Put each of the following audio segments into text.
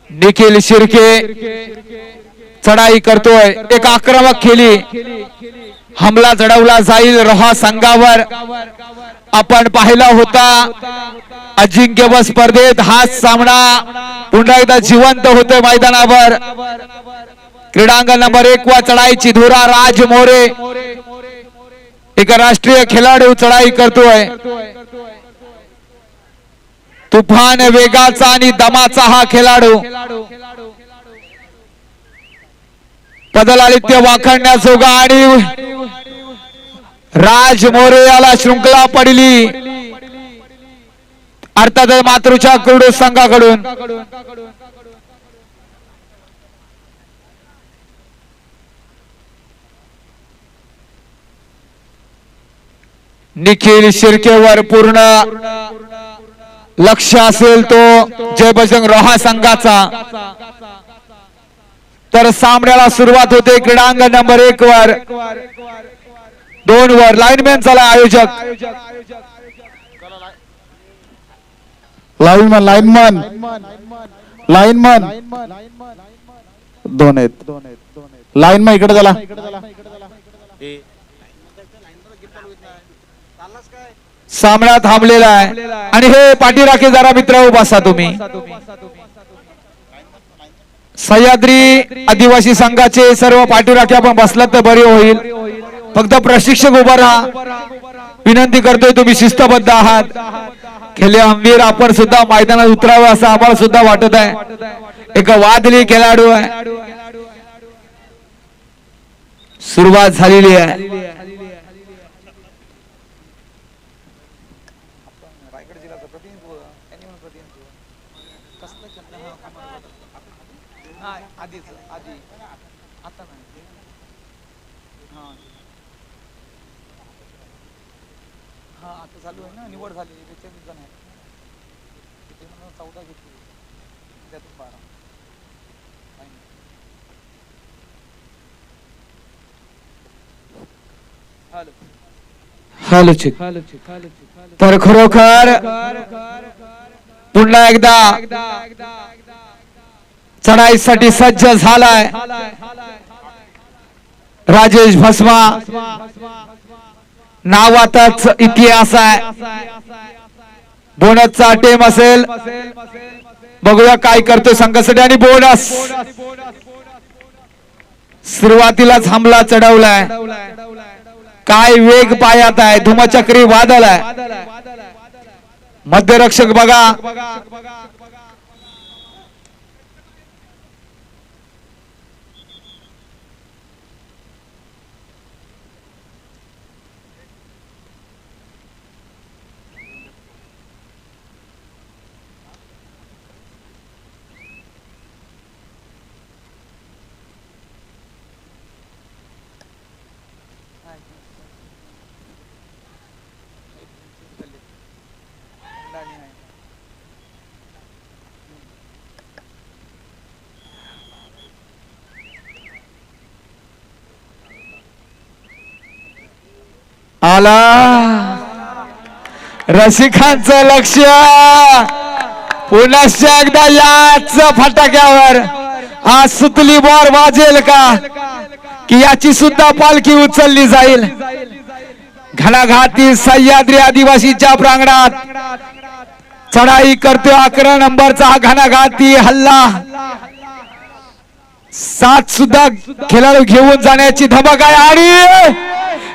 निखिल शिर्के चढाई करतोय, एक आक्रमक खेळी, हमला चढवला जाईल रोहा संघावर। आपण पाहिला होता अजिंक्यपद स्पर्धेत हा सामना पुन्हा एकदा जिवंत होतोय मैदानावर। क्रीडांगण नंबर 1 वा चढाईची धुरा राज मोरे, एक राष्ट्रीय खेळाडू चढाई करतोय। तुफान वेगाचा आणि दमाचा हा खेळाडू, पदलालित्य वाखाणण्याजोगा आणि राज मोरे याला शृंखला पडली अर्थात मातृच्या कुर्डू संघाकडून। निखिल शिर्केवर पूर्ण लक्ष असेल तो जय बजरंग रोहा संघाचा, तर सामन्याला सुरुवात होते क्रीडांगण नंबर 1 वर। 2 वर लाईनमॅन चला आयोजक, लाईनमन लाईनमन लाईनमन 2 आहेत। लाईनमन इकडे चला। सामना थांबलेला आहे आणि हे पाठीराखे जरा मित्र बसा तुम्ही। सह्याद्री आदिवासी संघाचे सर्व पाठीराखे आपण बसलात तर बरे होईल, फक्त प्रशिक्षक उभा राहा विनंती करतोय, तुम्ही शिस्तबद्ध आहात। खेळे आमवीर आपण सुद्धा मैदानात उतरावं असं आम्हाला सुद्धा वाटत आहे। एक वादळी खेळाडू आहे, सुरुवात झालेली आहे। Hello check. तर खरोखर पुन्हा एकदा चढाईसाठी सज्ज झालाय राजेश भस्मा, नावातच इतिहास आहे। बोनसचा टेम असेल, बघूया काय करतोय संघासाठी। आणि बोनस सुरुवातीलाच हमला चढवलाय, काय वेग पायात आहे, धुमचक्री वादळ आहे। मध्यरक्षक बघा, आला रसिकांचं लक्ष पुन्हा एकदा याच फटाक्यावर। हा सुतली बोर वाजेल का की याची सुद्धा पालखी उचलली जाईल? घणाघाती सह्याद्री आदिवासीच्या प्रांगणात चढाई करतोय 11 नंबरचा हा घणाघाती हल्ला। 7 सुद्धा खेळाडू घेऊन जाण्याची धमक आहे आणि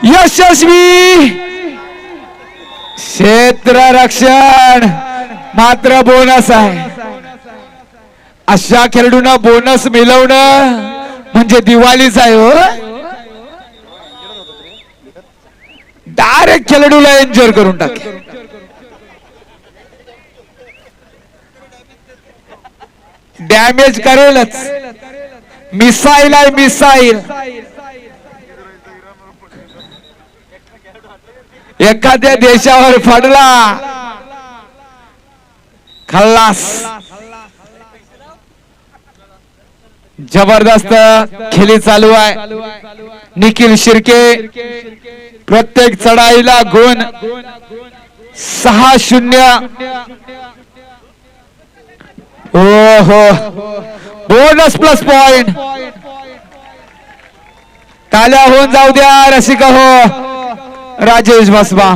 यशस्वी क्षेत्ररक्षण मात्र बोनस आहे। अशा खेळाडूंना बोनस मिळवणं म्हणजे दिवाळीच आहे हो। डायरेक्ट खेळाडूला एन्जॉय करून टाके। डॅमेज करेलच, मिसाईल आहे मिसाईल। एखाद्या देशावर पडला खल्लास। जबरदस्त खेळी चालू आहे। निखिल शिर्के प्रत्येक चढाईला गुण 6-0 हो हो बोनस प्लस पॉइंट. टाळ्या होऊन जाऊ द्या रसिक हो. राजेश भस्मा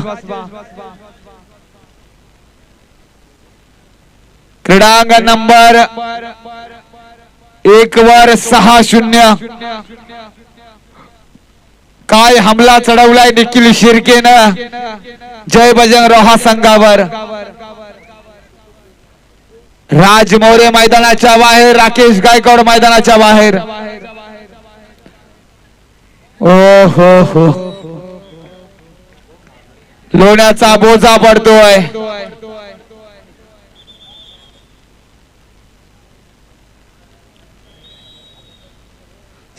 क्रीडांगण नंबर 1 वर 6-0. काय हमला चढवलाय निखिल शिर्केनं जय बजरंग रोहा संघावर. राज मोरे मैदानाच्या बाहेर, राकेश गायकवाड मैदानाच्या बाहेर. ओ हो हो लोण्याचा बोजा पडतोय.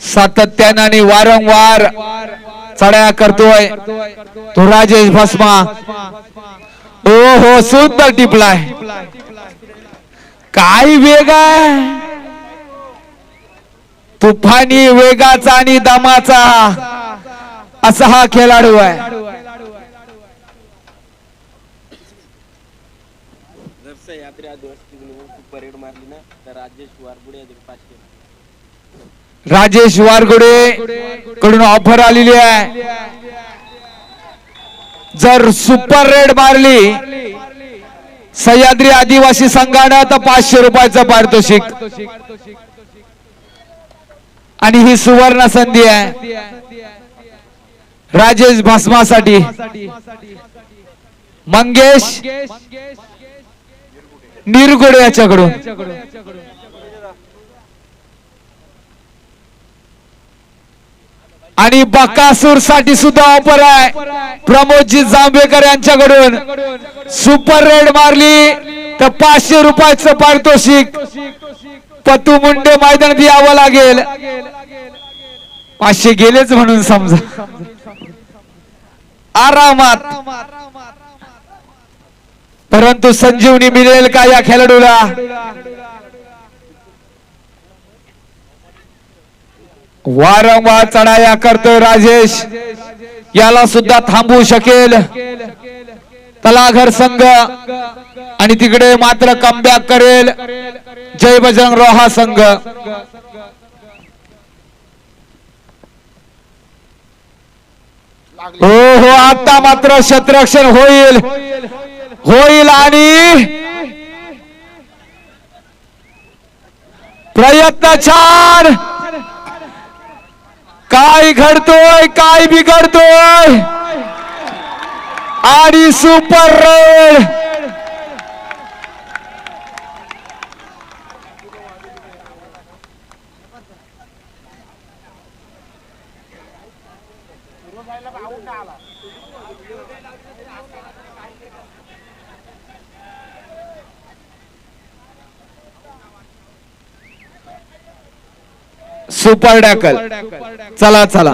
सातत्याने आणि वारंवार चढाया करतोय तो राजेश भस्मा. ओ हो सुंदर टिपलाय. काय वेग आहे, तुफानी वेगाचा आणि दमाचा असा हा खेळाडू आहे. राजेश वारगुडे कडून ऑफर आलेली आहे. जर सुपर रेड मारली सह्याद्री आदिवासी संघानं तर 500 रुपयाचं पारितोषिक. आणि ही सुवर्ण संधी आहे राजेश भस्मासाठी. मंगेश निरगुडे याच्याकडून. आणि बकासूर साठी सुद्धा ऑफर आहे प्रमोदजी जांभेकर यांच्याकडून. सुपर रेड मारली तर 500 रुपयाचं पारितोषिक. पतू मुंडे मैदानात यावं लागेल. 500 गेलेच म्हणून समजा आरामात. परंतु संजीवनी मिळेल का या खेळाडूला. वारंवार चढाया करतोय राजेश. याला सुद्धा थांबवू शकेल तलाघर संघ. आणि तिकडे मात्र कमबॅक करेल जय बजरंग रोहा संघ. हो हो आता मात्र क्षेत्ररक्षण होईल आणि प्रयत्न छान. काय घडतोय, काय बिघडतोय. आणि सुपर रेड सुपर डॅकल. चला चला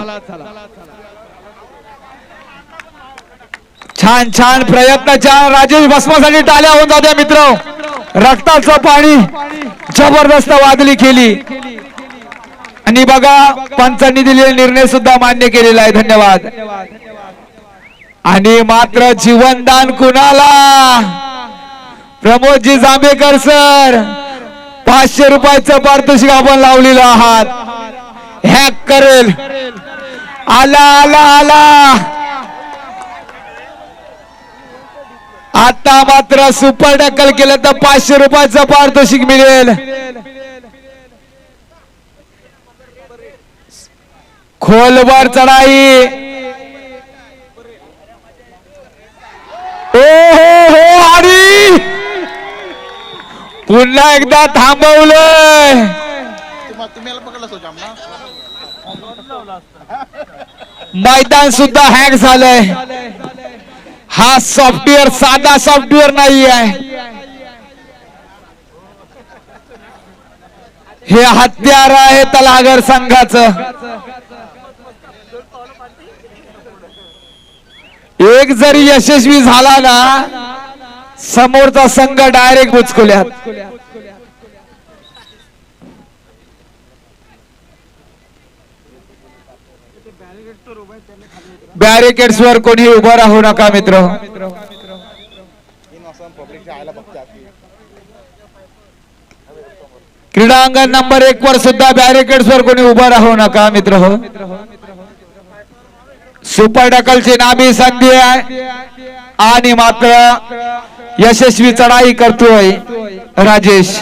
छान छान प्रयत्न छान. राजेश भस्मासाठी टाळ्या होऊन जाऊ द्या मित्र. रक्ताचं पाणी जबरदस्त वादली केली. आणि बघा पंचांनी दिलेला निर्णय सुद्धा मान्य केलेला आहे. धन्यवाद. आणि मात्र जीवनदान कुणाला. प्रमोदजी जांभेकर सर. 500 रुपयाचं पारितोषिक आपण लावलेलं आहात. हॅक करेल. आला आला आला. आता मात्र सुपर टॅकल केलं तर 500 रुपयाचं पारितोषिक मिळेल. खोलवर चढाई. हो आणि पुन्हा एकदा थांबवलंय. मैदान सुद्धा हॅक झालंय. हा सॉफ्टवेअर साधा सॉफ्टवेअर नाही आहे. हे हत्यार आहे तलाघर संघाचं. एक जरी यशस्वी झाला ना समोरचा संघ डायरेक्ट बुचकुल्यात. बॅरिकेड्स वर कोणी उभं राहू नका मित्र. क्रीडांगण नंबर 1 वर सुद्धा बॅरिकेड्स वर कोणी उभा राहू नका मित्र हो. सुपर टॅकलची नामी संधी आहे आणि मात्र यशस्वी चढाई करतोय राजेश.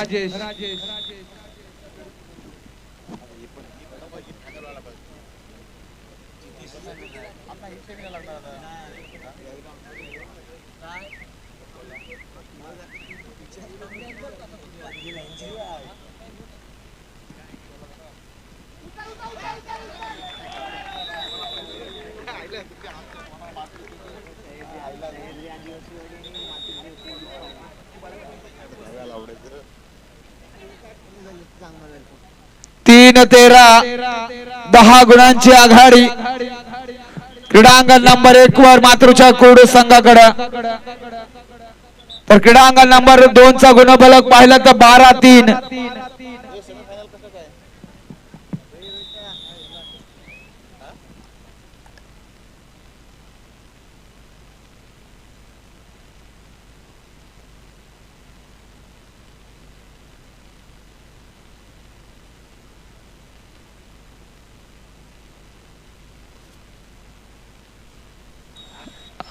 तीन 13 गुणांची आघाडी क्रीडांगण नंबर 1 वर मातृच्या कोडू संघाकडे. तर क्रीडांगण नंबर 2 चा गुणफलक पाहिला तर 12-3.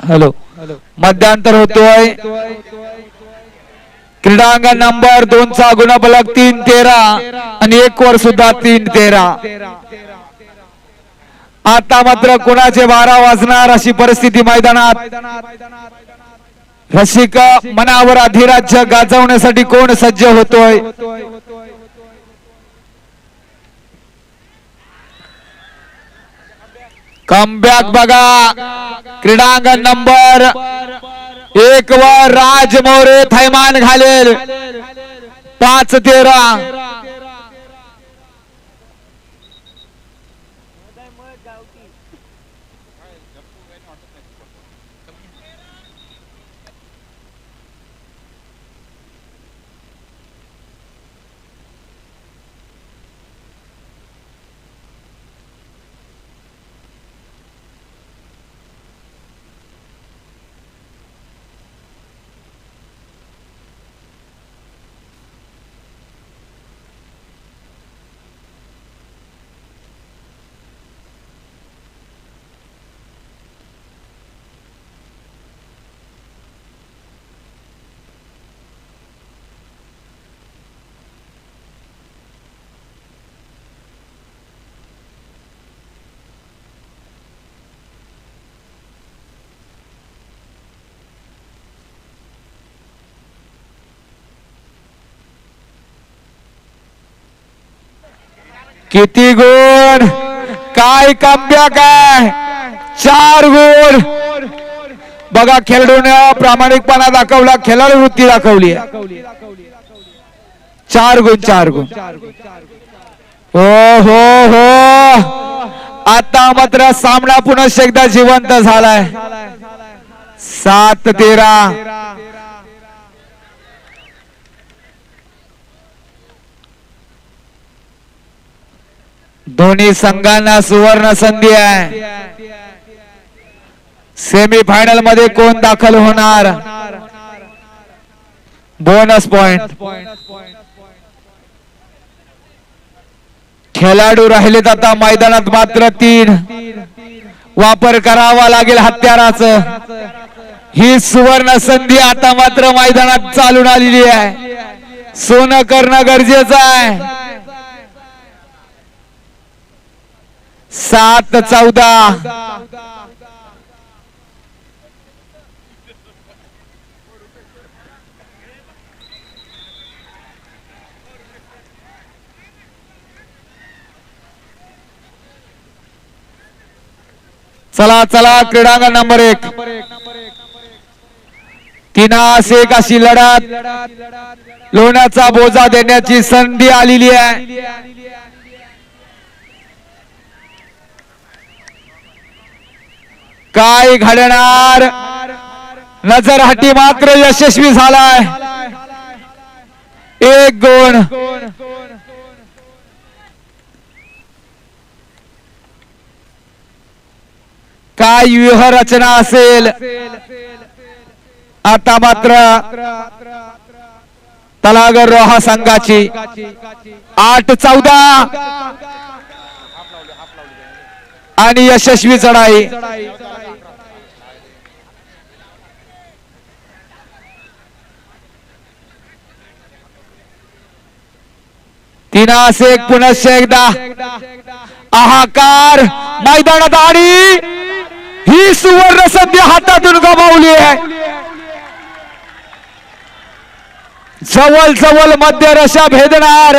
हॅलो मध्यांतर होतोय. क्रीडांगण नंबर 2 चा गुणफलक 3-13 आणि 1 वर सुद्धा 3-13. आता मात्र कोणाचे 12 वाजणार अशी परिस्थिती मैदानात. रसिक मनावर अधिराज्य गाजवण्यासाठी कोण सज्ज होतोय. कमबॅक बघा क्रीडांगण नंबर 1 वर राज मोरे थैमान घालेल 5-13. किती गुण काय कमबॅक आहे. 4 गुण बघा. खेळाडूने प्रामाणिकपणा दाखवला, खेळाडू वृत्ती दाखवली. 4 गुण. हो हो हो. आता मात्र सामना पुन्हा एकदा जिवंत झालाय. 7-13. दोन्ही संघांना सुवर्ण संधी आहे. सेमीफायनल मध्ये कोण दाखल होणार. Bonus point. खेळाडू राहिलेत आता मैदानात मात्र 3. वापर करावा लागेल हत्याराचं. ही सुवर्ण संधी आता मात्र मैदानात चालून आलेली आहे. सोनं करणं गरजेचं आहे. 7-14. चला चला क्रीडांगण नंबर 1. 3-1 अशी लढत. लोण्याचा बोजा देण्याची संधी आलेली आहे. काय घडणार. नजरहटी मात्र यशस्वी झालाय. 1 गुण. काय व्यूह रचना असेल. आता मात्र तलागर रोहा संघाची 8-14 आणि यशस्वी चढाई. तिनास एक पुनश्च एकदा हाहाकार मैदानात आणि ही सुवर्ण संधी हातातून गमावली आहे. जवळ जवळ मध्य रशा भेदणार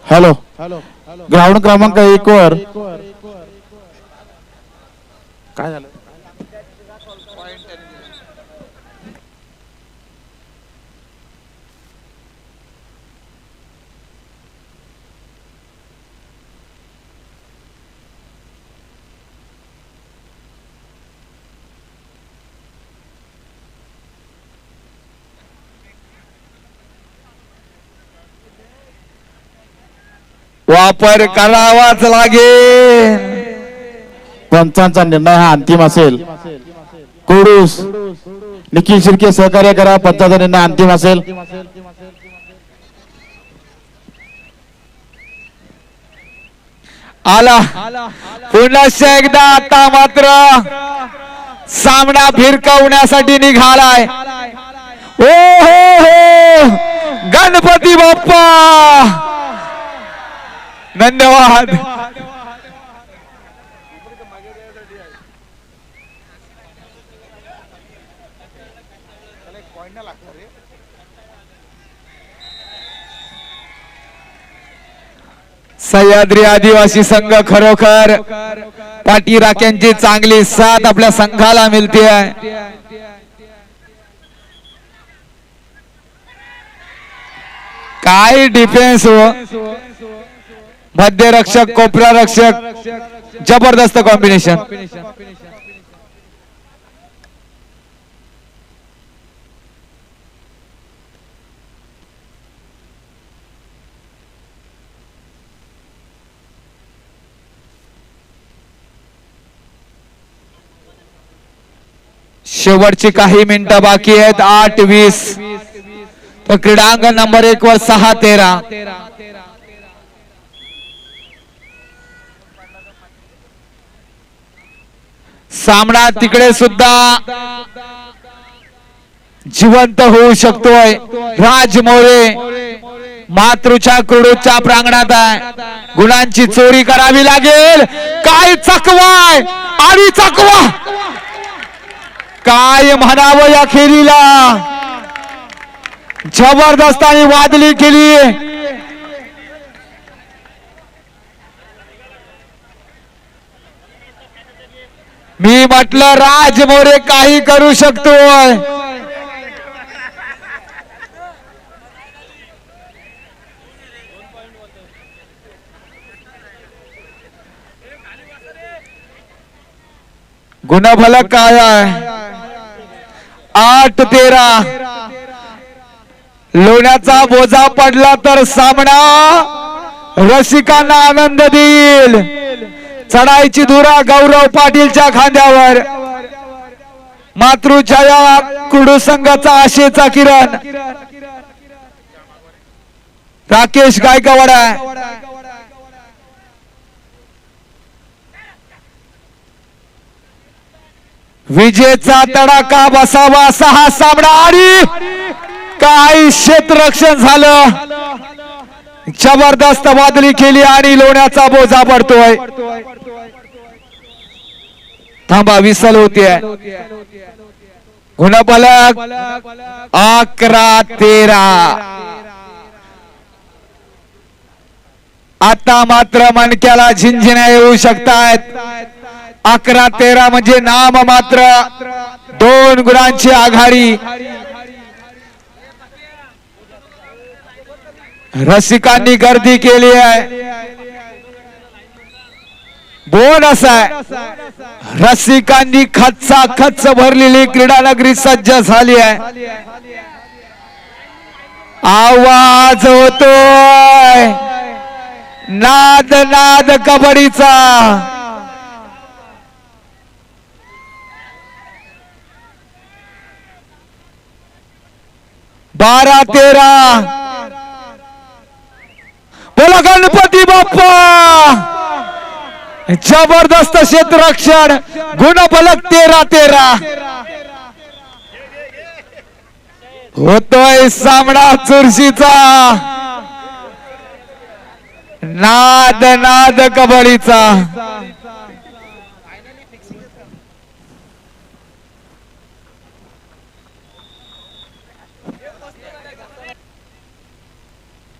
हॅलो ग्राउंड क्रमांक 1 वर काय झालं? वापर करावाच लागेल. पंचांचा निर्णय हा अंतिम असेल. कोडूस निखिल शिर्के सहकार्य करा. पंचांचा निर्णय अंतिम असेल. आला पुनश्च एकदा. आता मात्र सामना फिरकवण्यासाठी निघालाय. ओ हो गणपती बाप्पा धन्यवाद. सह्याद्री आदिवासी संघ खरोखर पाठीराख्यांची चांगली साथ आपल्या संघाला मिळते आहे. काय डिफेन्स हो. मध्य रक्षक कोपरा रक्षक जबरदस्त कॉम्बिनेशन. शेवटची काही मिनिटं बाकी आहेत. 8-20 तर क्रीडांगण नंबर 1 वर 6-13. सामना तिकडे सुद्धा जिवंत होऊ शकतोय. राज मोरे मातृच्या क्रीडूच्या प्रांगणात आहे. गुणांची चोरी करावी लागेल. काय चकवाय आणि चकवा काय म्हणावं या खेळीला. जबरदस्त आणि वादली केली. मी म्हटलं राज मोरे काही करू शकतोय. गुणफलक काय आहे. 8-13 लोण्याचा बोजा पडला तर सामना रसिकांना आनंद देईल. चढाईची धुरा गौरव पाटीलच्या खांद्यावर. मातृछाया कुडू संघाचा आशेचा किरण राकेश गायकवाड आहे. विजेचा तडाखा बसावा असा हा सामना आणि काही क्षेत्ररक्षण झालं. जबरदस्त वादली केली आणि लोण्याचा बोजा पडतोय. थांबा विसल होतीये. गुणफलक 11-13. आता मात्र मणक्याला झिंझिण्या येऊ शकतायत. 11-13 म्हणजे नाम मात्र 2 गुणांची आघाडी. रसिकांनी गर्दी केली आहे. बोनस आहे. रसिकांनी खच्चा खच्च भरलेली क्रीडा नगरी सज्ज झाली आहे. आवाज होतोय नाद नाद कबड्डीचा. 12-13. बोला गणपती बाप्पा. जबरदस्त क्षेत्ररक्षण. गुणफलक 13-13. होतोय सामना चुरशीचा. नाद नाद कबड्डीचा.